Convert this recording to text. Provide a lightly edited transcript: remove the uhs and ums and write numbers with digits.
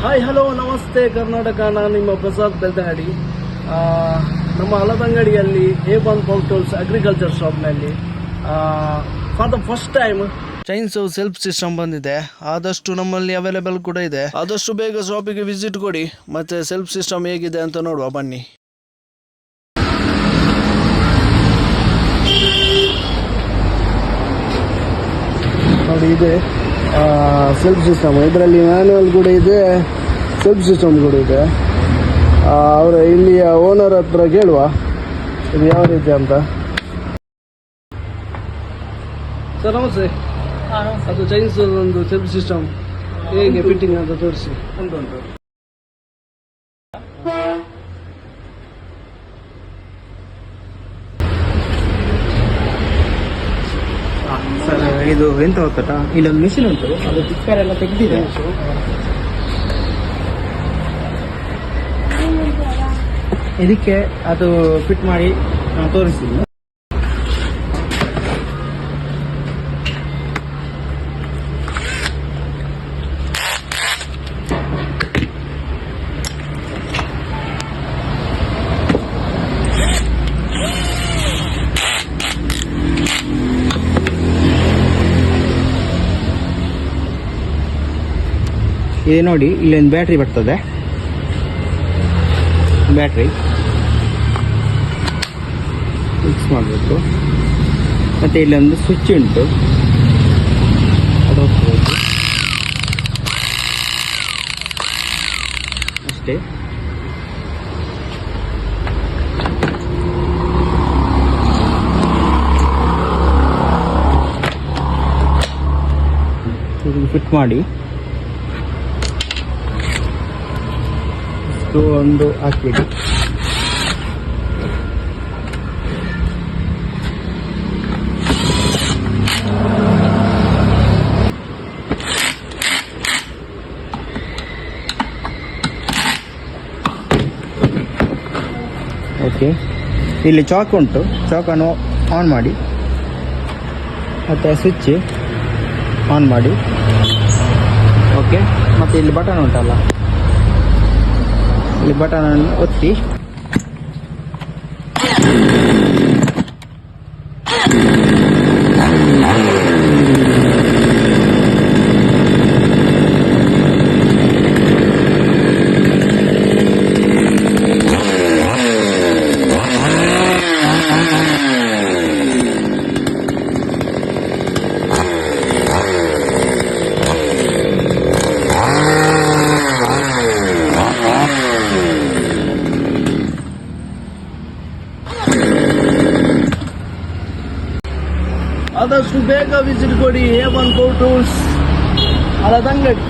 Hi hello ನಮಸ್ತೆ ಕರ್ನಾಟಕ. ನಾನು ನಿಮ್ಮ ಪ್ರಸಾದ್ ಬೆಳ್ತಂಗಡಿ. ನಮ್ಮ ಹಲದಂಗಡಿಯಲ್ಲಿ A1 ಪವರ್ ಟೂಲ್ಸ್ ಅಗ್ರಿಕಲ್ಚರ್ ಶಾಪ್ನಲ್ಲಿ for the first time chainsaw self system ಬಂದಿದೆ. ಆದಷ್ಟು ನಮ್ಮಲ್ಲಿ ಅವೈಲೇಬಲ್ ಕೂಡ ಇದೆ. ಆದಷ್ಟು ಬೇಗ ಶಾಪಿಗೆ ವಿಸಿಟ್ ಕೊಡಿ ಮತ್ತೆ ಸೆಲ್ಫ್ ಸಿಸ್ಟಮ್ ಹೇಗಿದೆ ಅಂತ ನೋಡುವ ಬನ್ನಿ. ನೋಡಿ ಇದೆ ಸೆಲ್ಫ್ ಸಿಸ್ಟಮ್. ಇದರಲ್ಲಿ ಮ್ಯಾನ್ಯುವಲ್ ಕೂಡ ಇದೆ, ಸೆಲ್ಫ್ ಸಿಸ್ಟಮ್ ಕೂಡ ಇದೆ. ಅವರ ಇಲ್ಲಿಯ ಓನರ್ ಹತ್ರ ಕೇಳುವ ಇದು ಯಾವ ರೀತಿ ಅಂತ. ಸರ್ ನಮಸ್ತೆ. ಅದು ಚೈನ್ಸ್ ಒಂದು ಸೆಲ್ಫ್ ಸಿಸ್ಟಮ್ ಹೇಗೆ ಫಿಟ್ಟಿಂಗ್ ಅಂತ ತೋರಿಸಿ. ಉಂಟು ಸರ್, ಇದು ಎಂತ ಗೊತ್ತಾ, ಇಲ್ಲೊಂದು ಮಿಷಿನ್ ಉಂಟು, ಅದು ಟಿಕ್ಕರ್ ಎಲ್ಲ ತೆಗೆದಿದೆ. ಇದಕ್ಕೆ ಅದು ಫಿಟ್ ಮಾಡಿ ನಾವು ತೋರಿಸ್ತೀವಿ. ಇದು ನೋಡಿ, ಇಲ್ಲೊಂದು ಬ್ಯಾಟ್ರಿ ಬರ್ತದೆ. ಬ್ಯಾಟ್ರಿ ಫಿಕ್ಸ್ ಮಾಡಬೇಕು. ಮತ್ತು ಇಲ್ಲೊಂದು ಸ್ವಿಚ್ ಉಂಟು, ಅದು ಹೋಗ್ಬೋದು ಅಷ್ಟೇ. ಇದನ್ನು ಫಿಟ್ ಮಾಡಿ ಒಂದು ಹಾಕ್ಬಿಡಿ. ಓಕೆ, ಇಲ್ಲಿ ಚಾಕ್ ಉಂಟು, ಚಾಕನ್ನು ಆನ್ ಮಾಡಿ ಮತ್ತು ಸ್ವಿಚ್ ಆನ್ ಮಾಡಿ. ಓಕೆ, ಮತ್ತು ಇಲ್ಲಿ ಬಟನ್ ಉಂಟಲ್ಲ, ಇಲ್ಲಿ ಬಟನ್ ಅನ್ನು ಒತ್ತಿ. ಆದಷ್ಟು ಬೇಗ ವಿಸಿಟ್ ಕೊಡಿ A1 ಪವರ್ ಟೂಲ್ಸ್ ಹಲದಂಗಡಿ.